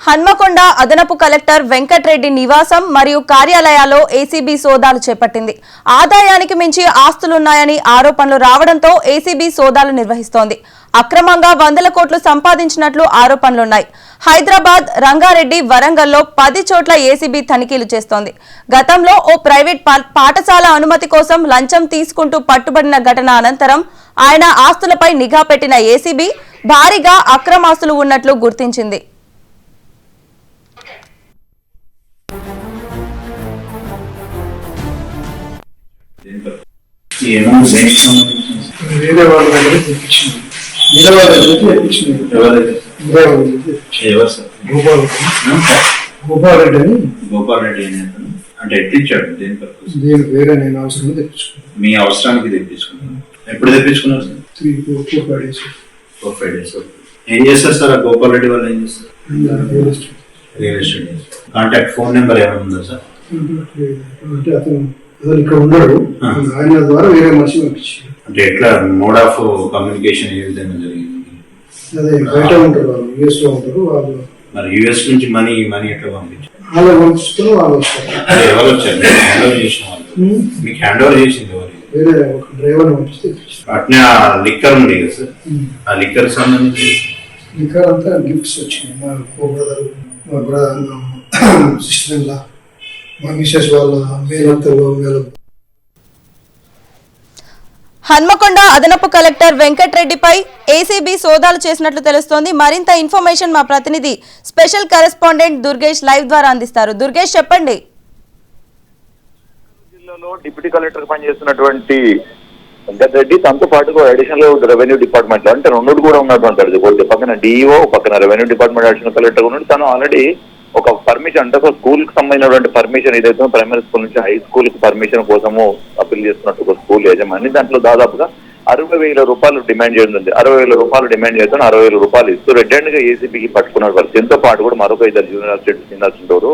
హన్మకొండ అదనపు కలెక్టర్ వెంకట్రెడ్డి నివాసం మరియు కార్యాలయాల్లో ఏసీబీ సోదాలు చేపట్టింది. ఆదాయానికి మించి ఆస్తులున్నాయని ఆరోపణలు రావడంతో ఏసీబీ సోదాలు నిర్వహిస్తోంది. అక్రమంగా 100 కోట్లు సంపాదించినట్లు ఆరోపణలున్నాయి. హైదరాబాద్, రంగారెడ్డి, వరంగల్లో 10 చోట్ల ఏసీబీ తనిఖీలు చేస్తోంది. గతంలో ఓ ప్రైవేట్ పాఠశాల అనుమతి కోసం లంచం తీసుకుంటూ పట్టుబడిన ఘటన అనంతరం ఆయన ఆస్తులపై నిఘా పెట్టిన ఏసీబీ భారీగా అక్రమాస్తులు ఉన్నట్లు గుర్తించింది. గోపాల్ రెడ్డి అంటే ఎట్టిచ్చాడు? దేని పర్పస్? వేరే నేను అవసరం తెప్పించుకున్నాను. మీ అవసరానికి తెప్పించుకున్నాను. ఎప్పుడు తెప్పించుకున్నారు సార్? 4-5 days. 4-5 days. ఏం చేస్తారు సార్ ఆ గోపాల్ రెడ్డి వాళ్ళు? ఏం చేస్తారు? Real estate. Contact phone number ఏమైనా ఉందా సార్? అంటే అతను ఇక్కడ ఉన్నాడు, ఆయన ద్వారా వేరే మనిషి పంపించారు. అంటే ఎట్లా మోడ్ ఆఫ్ కమ్యూనికేషన్ ఏ విధంగా జరిగింది? అదే బయట ఉంటారు వాళ్ళు, యూఎస్ లో ఉంటారు వాళ్ళు. మరి యూఎస్ నుంచి మనీ ఎట్లా పంపించారు? వాళ్ళు పంపిస్తారు, వాళ్ళు వస్తారు. ఎవరు వచ్చారు? హ్యాండ్ ఓవర్ చేసిన వాళ్ళు మీకు హ్యాండ్ ఓవర్ చేసింది ఎవరు? వేరే ఒక డ్రైవర్ పంపిస్తే అట్నే ఆ లిక్కర్ ఉంది కదా సార్, ఆ లిక్కర్ సంబంధించి లిక్కర్ అంతా గిఫ్ట్స్ వచ్చినాయి. మా బ్రదర్, మా సిస్టర్ ఇన్ లా, మా మిసెస్ వాళ్ళ మేనత్తలు. హన్మకొండ అదనపు కలెక్టర్ వెంకట్రెడ్డిపై ఏసీబీ సోదాలు చేసినట్లు తెలుస్తోంది. మరింత ఇన్ఫర్మేషన్ మా ప్రతినిధి స్పెషల్ కరెస్పాండెంట్ దుర్గేష్ లైవ్ ద్వారా అందిస్తారు. దుర్గేష్, చెప్పండి. జిల్లాలో డిప్యూటీ కలెక్టర్ పనిచేస్తున్నటువంటి వెంకట్రెడ్డి తనతో పాటు అడిషనల్ రెవెన్యూ డిపార్ట్మెంట్ లో, అంటే రెండు కూడా ఉన్నటువంటి ఒకటి పక్కన డిఈఓ, పక్కన రెవెన్యూ డిపార్ట్మెంట్ అడిషనల్ కలెక్టర్ ఉన్నాడు. తను ఆల్రెడీ ఒక పర్మిషన్, అంటే ఒక స్కూల్ కి సంబంధించినటువంటి పర్మిషన్ ఏదైతే ప్రైమరీ స్కూల్ నుంచి హై స్కూల్ కి పర్మిషన్ కోసము అప్పీల్ చేస్తున్నట్టు ఒక స్కూల్ యజమాని దాంట్లో దాదాపుగా 60,000 రూపాయలు డిమాండ్ చేయనుంది. 60,000 రూపాయలు డిమాండ్ చేస్తాను, 60,000 రూపాయలు ఇస్తూ రెడ్డి గా ఏసీబీకి పట్టుకున్నారు. వాళ్ళు దీంతో పాటు కూడా మరొక 2 జూనియర్ సీనియర్స్ ఉంటారు,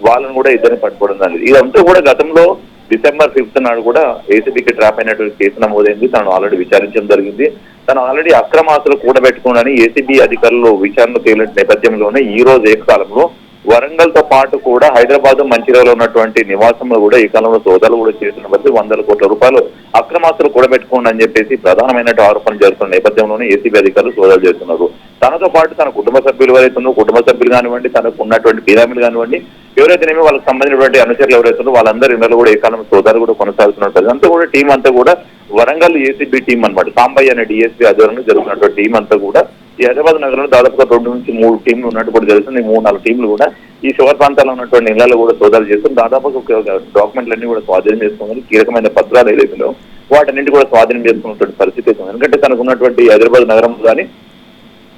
వాళ్ళని కూడా ఇద్దరిని పట్టుకోవడం జరిగింది. ఇదంతా కూడా గతంలో December 5th నాడు కూడా ఏసీబీకి ట్రాప్ అయినటువంటి కేసు నమోదైంది. తను ఆల్రెడీ విచారించడం జరిగింది. తను ఆల్రెడీ అక్రమాస్తులు కూడబెట్టుకున్నాడని ఏసీబీ అధికారులు విచారణ తేలిన నేపథ్యంలోనే ఈ రోజు ఏకకాలంలో వరంగల్ తో పాటు కూడా హైదరాబాద్, మంచిర్యాలలో ఉన్నటువంటి నివాసంలో కూడా ఈ కాలంలో సోదాలు కూడా చేస్తున్న బట్టి 100 కోట్ల రూపాయలు అక్రమాస్తులు కూడబెట్టుకోండి అని చెప్పేసి ప్రధానమైన ఆరోపణలు జరుగుతున్న నేపథ్యంలోనే ఏసీబీ అధికారులు సోదాలు చేస్తున్నారు. తనతో పాటు తన కుటుంబ సభ్యులు ఎవరైతుందో, కుటుంబ సభ్యులు కానివ్వండి, తనకు ఉన్నటువంటి బిరామీలు కానివ్వండి, ఎవరైతేనేమి వాళ్ళకి సంబంధించినటువంటి అనుచరులు ఎవరైతుందో వాళ్ళందరూ ఇళ్ళలో కూడా ఈ కాలంలో సోదాలు కూడా కొనసాగుతున్నారు. అంతా కూడా టీం అంతా కూడా వరంగల్ ఏసీబీ టీం అనమాట, సాంబయ్య అనే డిఎస్పీ ఆధ్వర్యంలో జరుగుతున్నటువంటి టీం అంతా కూడా ఈ హైదరాబాద్ నగరంలో దాదాపుగా 2 నుంచి 3 టీంలు ఉన్నట్టు కూడా తెలుస్తుంది. 3-4 టీంలు కూడా ఈ శివర్ ప్రాంతాల్లో ఉన్నటువంటి ఇళ్లలో కూడా సోదాలు చేస్తుంది. దాదాపుగా డాక్యుమెంట్లన్నీ కూడా స్వాధీనం చేసుకుని కీలకమైన పత్రాలు ఏదైతుందో వాటన్నింటి కూడా స్వాధీనం చేసుకున్నటువంటి పరిస్థితి అవుతుంది. ఎందుకంటే తనకు ఉన్నటువంటి హైదరాబాద్ నగరంలో కానీ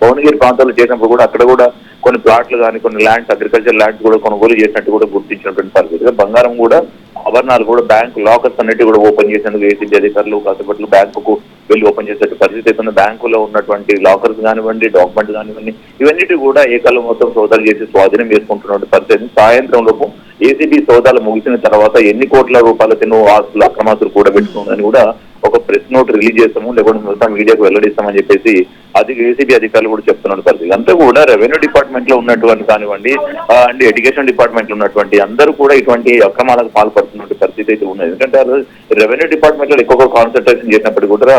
భువనగిరి ప్రాంతాల్లో చేసినప్పుడు కూడా అక్కడ కూడా కొన్ని ప్లాట్లు కానీ, కొన్ని ల్యాండ్స్, అగ్రికల్చర్ ల్యాండ్స్ కూడా కొనుగోలు చేసినట్టు కూడా గుర్తించినటువంటి పరిస్థితి. బంగారం కూడా, ఆభరణాలు కూడా, బ్యాంక్ లాకర్స్ అన్నిటి కూడా ఓపెన్ చేసేందుకు ఏసీబీ అధికారులు కాసేపట్లో బ్యాంకుకు వెళ్ళి ఓపెన్ చేసే పరిస్థితి అయితే బ్యాంకులో ఉన్నటువంటి లాకర్స్ కానివ్వండి, డాక్యుమెంట్స్ కానివ్వండి, ఇవన్నిటి కూడా ఏకాలం మొత్తం సోదాలు చేసి స్వాధీనం చేసుకుంటున్న పరిస్థితి. సాయంత్రం లోపు ఏసీబీ సోదాలు ముగిసిన తర్వాత ఎన్ని కోట్ల రూపాయల తిను ఆస్తులు అక్రమాస్తులు కూడబెట్టుకుందని కూడా ఒక ప్రెస్ నోట్ రిలీజ్ చేస్తాము, లేకుంటే మొత్తం మీడియాకు వెల్లడిస్తామని చెప్పేసి ఏసీబీ అధికారులు కూడా చెప్తున్న పరిస్థితి. అంతా కూడా రెవెన్యూ డిపార్ట్మెంట్ లో ఉన్నటువంటి కానివ్వండి, అండ్ ఎడ్యుకేషన్ డిపార్ట్మెంట్ లో ఉన్నటువంటి అందరూ కూడా ఇటువంటి అక్రమాలకు పాల్పడుతున్న పరిస్థితి అయితే ఉన్నది. ఎందుకంటే రెవెన్యూ డిపార్ట్మెంట్ లో ఎక్కువగా కాన్సన్ట్రేషన్ చేసినప్పటికీ కూడా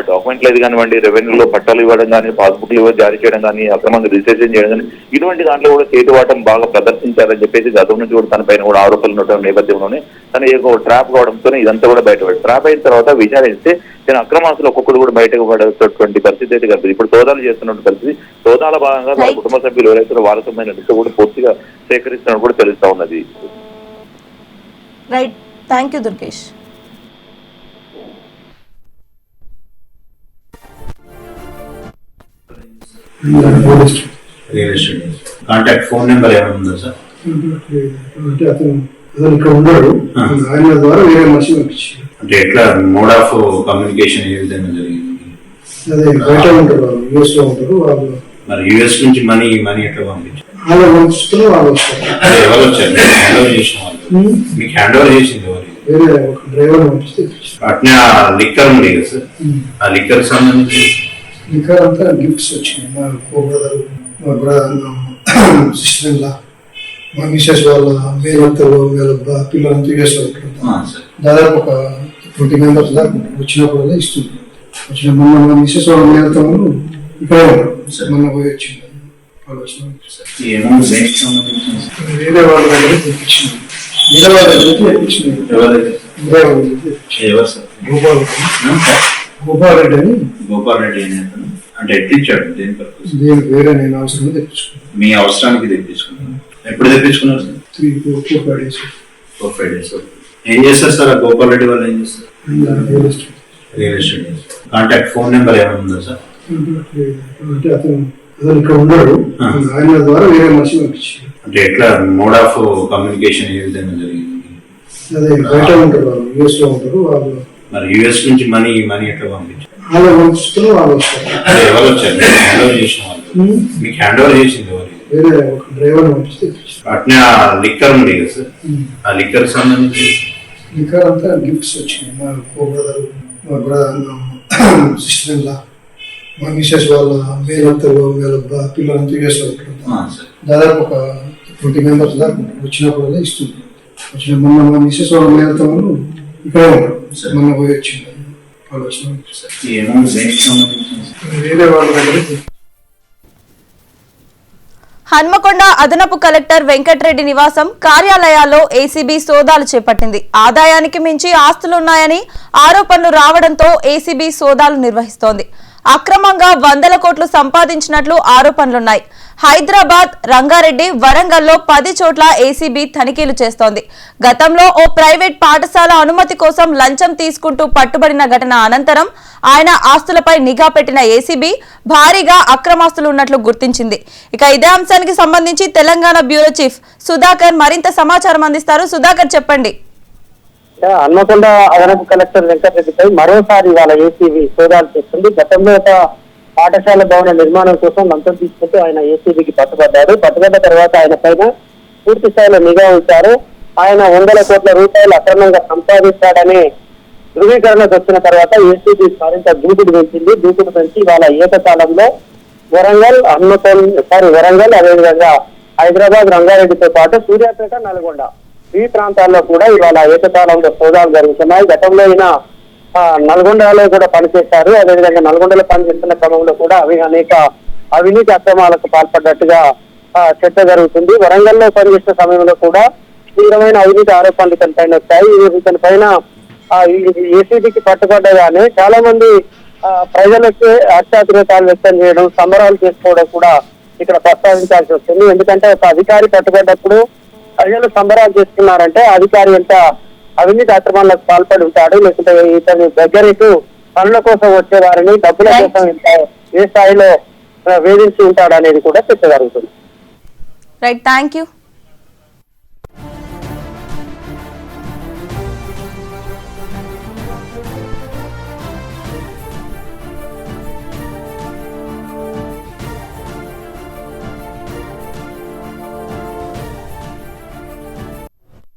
డాక్యుమెంట్లు అయితే కానివ్వండి, రెవెన్యూలో పట్టాలు ఇవ్వడం కానీ, పాస్బుక్లు జారీ చేయడం కానీ, అక్రమంగా రిజిస్ట్రేషన్ చేయడం కానీ, ఇటువంటి దాంట్లో కూడా చేతివాటం బాగా ప్రదర్శించారని చెప్పేసి గతం నుంచి కూడా తన పైన కూడా ఆరోపణలు ఉండటం నేపథ్యంలోనే తన ఏదో ట్రాప్ కావడంతో ఇదంతా కూడా బయటపడి ట్రాప్ అయిన తర్వాత విచారిస్తే తన అక్రమాస్తులు ఒక్కొక్కరు కూడా బయటకు పడేటటువంటి పరిస్థితి అయితే కనిపిస్తుంది. ఇప్పుడు సోదాలు చేస్తున్న పరిస్థితి, సోదాల భాగంగా తన కుటుంబ సభ్యులు ఎవరైతే వారసమైన కూడా పూర్తిగా సేకరిస్తున్నట్టు కూడా తెలుస్తా ఉన్నది. Right, thank you Durgesh. Real estate. Contact phone number ఏమైనా ఉందా సార్? అంటే అతను ఇక్కడ ఉన్నాడు, ఆయన ద్వారా వేరే మనిషి పంపించారు. అంటే ఎట్లా మోడ్ ఆఫ్ కమ్యూనికేషన్ ఏ విధంగా జరిగింది? అదే బయట ఉంటారు వాళ్ళు, యూఎస్ లో ఉంటారు వాళ్ళు. మరి యూఎస్ నుంచి మనీ ఎట్లా పంపించారు? వాళ్ళు పంపిస్తారు, వాళ్ళు వస్తారు. ఎవరు వచ్చారు? హ్యాండ్ ఓవర్ చేసిన వాళ్ళు మీకు హ్యాండ్ ఓవర్ చేసింది ఎవరు? వేరే ఒక డ్రైవర్ పంపిస్తే అట్నే ఆ లిక్కర్ ఉంది కదా సార్, ఆ లిక్కర్ సంబంధించి లిక్కర్ అంతా గిఫ్ట్స్ వచ్చినాయి. మా బ్రదర్, సిస్టర్ ఇలా మా మిసెస్ వాళ్ళ మేనత్తలు వీళ్ళ పిల్లలంతా యూఎస్ ఉంటారు. సార్ దాదాపు ఒక 20 మెంబర్స్ దాకా వచ్చినప్పుడల్లా ఇస్తుంటారు. వచ్చిన మొన్న మా మిసెస్ వాళ్ళ మేనత్తలు ఇక్కడే ఉంటారు. మొన్న పోయి వచ్చింది వాళ్ళు వచ్చిన ఈ అమౌంట్ దేనికి సంబంధించింది సార్? వేరే వాళ్ళ దగ్గర తెప్పించింది. వేరే వాళ్ళ దగ్గర తెప్పించింది. ఎవరి దగ్గర? వేరే వాళ్ళ దగ్గర తెప్పించింది. ఎవరు సార్? గోపాల్ రెడ్డి అని. గోపాల్ రెడ్డి అని అతను అంటే ఎట్టిచ్చాడు దేని పర్పస్? దేనికి వేరే నేను అవసరం తెప్పించుకున్నాను. మీ అవసరానికి తెప్పించుకున్నాను. ఎప్పుడు తెప్పించుకున్నారు సార్? 4-5 days. 4-5 days. ఏం చేస్తారు సార్? ఆ గోపాల్ రెడ్డి వాళ్ళు ఏం చేస్తారు? Real estate. Contact phone number ఏమైనా ఉందా సార్? అంటే అతను ఇక్కడ ఉన్నాడు. ఆయన ద్వారా వేరే మనిషి పంపించారు. అంటే ఎట్లా మోడ్ ఆఫ్ కమ్యూనికేషన్ ఏ విధంగా జరిగింది? అదే బయట ఉంటారు వాళ్ళు, యూఎస్ లో ఉంటారు వాళ్ళు. మరి యుఎస్ నుంచి మనీ ఎట్లా పంపించారు? వాళ్ళు పంపిస్తారు, వాళ్ళు వస్తారు. ఎవరు వచ్చారు? హ్యాండ్ ఓవర్ చేసిన వాళ్ళు మీకు హ్యాండ్ ఓవర్ చేసింది ఎవరు? వేరే ఒక డ్రైవర్ పంపిస్తే అట్నే ఆ లిక్కర్ ఉంది కదా సార్, ఆ లిక్కర్ సంబంధించి ఇంకా అంతా గిఫ్ట్స్ వచ్చినాయి. మా కో బ్రదర్, మా సిస్టర్ ఇలా, మా మిసెస్ వాళ్ళ మేనత్తలు వీళ్ళ పిల్లలంతా యూఎస్ లో ఉంటారు. దాదాపు ఒక 20 మెంబర్స్ దాకా వచ్చినప్పుడల్లా ఇస్తుంటారు. వచ్చిన మొన్న మా మిసెస్ వాళ్ళ మేనత్తలు ఇక్కడే ఉంటారు. మొన్న పోయి వచ్చింది వాళ్ళు వచ్చిన ఈ అమౌంట్ దేనికి సంబంధించింది సార్? వేరే వాళ్ళ దగ్గర. హన్మకొండ అదనపు కలెక్టర్ వెంకట్రెడ్డి నివాసం కార్యాలయాల్లో ఏసీబీ సోదాలు చేపట్టింది. ఆదాయానికి మించి ఆస్తులున్నాయని ఆరోపణలు రావడంతో ఏసీబీ సోదాలు నిర్వహిస్తోంది. అక్రమంగా 100 కోట్లు సంపాదించినట్లు ఆరోపణలున్నాయి. హైదరాబాద్, రంగారెడ్డి, వరంగల్లో 10 చోట్ల ఏసీబీ తనిఖీలు చేస్తోంది. గతంలో ఓ ప్రైవేట్ పాఠశాల అనుమతి కోసం లంచం తీసుకుంటూ పట్టుబడిన ఘటన అనంతరం ఆయన ఆస్తులపై నిఘా పెట్టిన ఏసీబీ భారీగా అక్రమాస్తులు ఉన్నట్లు గుర్తించింది. ఇక ఇదే అంశానికి సంబంధించి తెలంగాణ బ్యూరో చీఫ్ సుధాకర్ మరింత సమాచారం అందిస్తారు. సుధాకర్ చెప్పండి. హన్మకొండ అదనపు కలెక్టర్ వెంకటరెడ్డిపై మరోసారి వాళ్ళ ఏసీబీ సోదాలు చేస్తుంది. గతంలో ఒక పాఠశాల భవన నిర్మాణం కోసం లంచం తీసుకుంటూ ఆయన ఏసీబీకి పట్టుబడ్డారు. పట్టుబడ్డ తర్వాత ఆయన పైన పూర్తి స్థాయిలో నిఘా ఉంచారు. ఆయన 100 కోట్ల రూపాయలు అక్రమంగా సంపాదించాడనే ధృవీకరణకు వచ్చిన తర్వాత ఏసీబీ మరింత దూకుడు పెంచి వాళ్ళ ఏకకాలంలో వరంగల్ అదేవిధంగా హైదరాబాద్, రంగారెడ్డితో పాటు సూర్యాపేట, నల్గొండ ఈ ప్రాంతాల్లో కూడా ఇవాళ ఏకకాలంలో సోదాలు జరుగుతున్నాయి. గతంలో ఈయన నల్గొండలో కూడా పనిచేశారు. అదేవిధంగా నల్గొండలో పనిచేస్తున్న క్రమంలో కూడా అనేక అవినీతి అక్రమాలకు పాల్పడ్డట్టుగా చర్చ జరుగుతుంది. వరంగల్లో పనిచేసిన సమయంలో కూడా తీవ్రమైన అవినీతి ఆరోపణలు ఇతని పైన వచ్చాయి. ఇతని పైన ఏసీబీకి పట్టుబడ్డగానే చాలా మంది ప్రజలకి అత్యాతిరేకాలు వ్యక్తం చేయడం, సంబరాలు చేసుకోవడం కూడా ఇక్కడ ప్రస్తావించాల్సి వస్తుంది. ఎందుకంటే ఒక అధికారి పట్టుబడ్డప్పుడు ప్రజలు సంబరాలు చేస్తున్నారంటే అధికారి ఎంత అవినీతి అక్రమాలకు పాల్పడి ఉంటాడు, లేకుంటే ఇతని దగ్గరకు పనుల కోసం వచ్చే వారిని డబ్బుల కోసం ఏ స్థాయిలో వేధించి ఉంటాడు అనేది కూడా చర్చ జరుగుతుంది. Right, thank you.